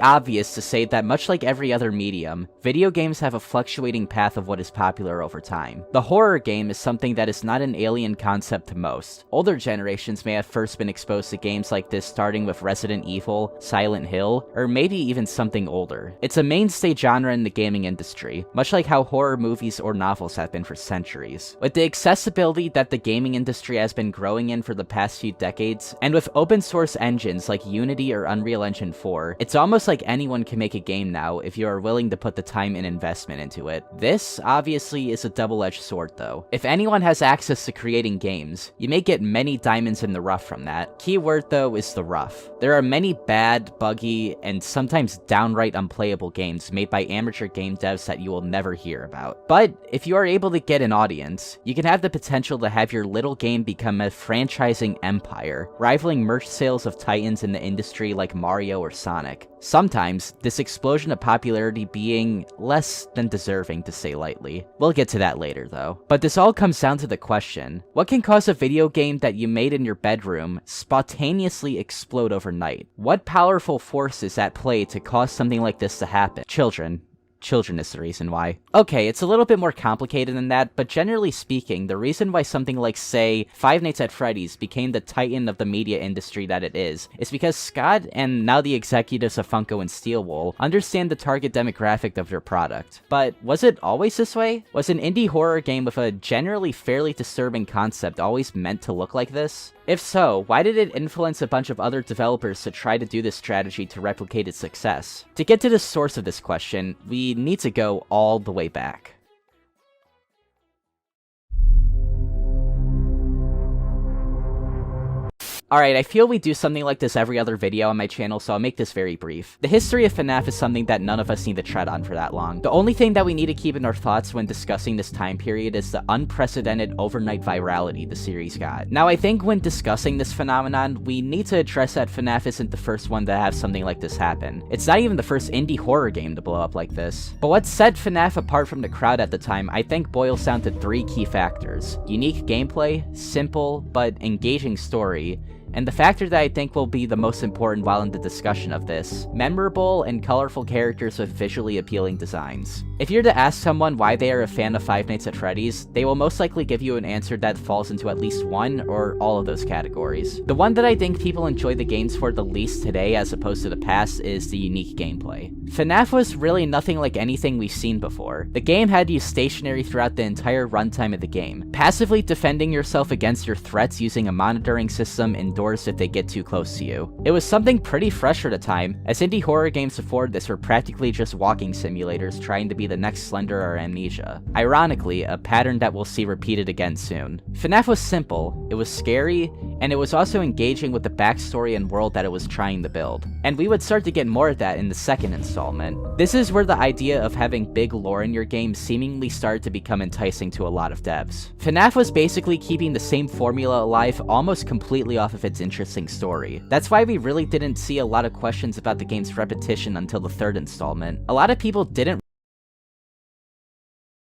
obvious to say that much like every other medium, video games have a fluctuating path of what is popular over time. The horror game is something that is not an alien concept to most. Older generations may have first been exposed to games like this starting with Resident Evil, Silent Hill, or maybe even something older. It's a mainstay genre in the gaming industry, much like how horror movies or novels have been for centuries. With the accessibility that the gaming industry has been growing in for the past few decades, and with open source engines like Unity or Unreal Engine 4, it's almost like anyone can make a game now if you are willing to put the time and investment into it. This, obviously, is a double-edged sword though. If anyone has access to creating games, you may get many diamonds in the rough from that. Key word though is the rough. There are many bad, buggy, and sometimes downright unplayable games made by amateur game devs that you will never hear about. But if you are able to get an audience, you can have the potential to have your little game become a franchising empire, rivaling merch sales of titans in the industry like Mario or Sonic. Sometimes, this explosion of popularity being less than deserving, to say lightly. We'll get to that later though. But this all comes down to the question, what can cause a video game that you made in your bedroom spontaneously explode overnight? What powerful force is at play to cause something like this to happen? Children. Children is the reason why. Okay, it's a little bit more complicated than that, but generally speaking, the reason why something like, say, Five Nights at Freddy's became the titan of the media industry that it is because Scott, and now the executives of Funko and Steelwool, understand the target demographic of their product. But was it always this way? Was an indie horror game with a generally fairly disturbing concept always meant to look like this? If so, why did it influence a bunch of other developers to try to do this strategy to replicate its success? To get to the source of this question, we need to go all the way back. Alright, I feel we do something like this every other video on my channel, so I'll make this very brief. The history of FNAF is something that none of us need to tread on for that long. The only thing that we need to keep in our thoughts when discussing this time period is the unprecedented overnight virality the series got. Now, I think when discussing this phenomenon, we need to address that FNAF isn't the first one to have something like this happen. It's not even the first indie horror game to blow up like this. But what set FNAF apart from the crowd at the time, I think boils down to three key factors: unique gameplay, simple but engaging story, and the factor that I think will be the most important while in the discussion of this: memorable and colorful characters with visually appealing designs. If you're to ask someone why they are a fan of Five Nights at Freddy's, they will most likely give you an answer that falls into at least one or all of those categories. The one that I think people enjoy the games for the least today as opposed to the past is the unique gameplay. FNAF was really nothing like anything we've seen before. The game had you stationary throughout the entire runtime of the game, passively defending yourself against your threats using a monitoring system indoors if they get too close to you. It was something pretty fresh for the time, as indie horror games before this were practically just walking simulators trying to be the next Slender or Amnesia. Ironically, a pattern that we'll see repeated again soon. FNAF was simple, it was scary, and it was also engaging with the backstory and world that it was trying to build. And we would start to get more of that in the second installment. This is where the idea of having big lore in your game seemingly started to become enticing to a lot of devs. FNAF was basically keeping the same formula alive almost completely off of its interesting story. That's why we really didn't see a lot of questions about the game's repetition until the third installment. A lot of people didn't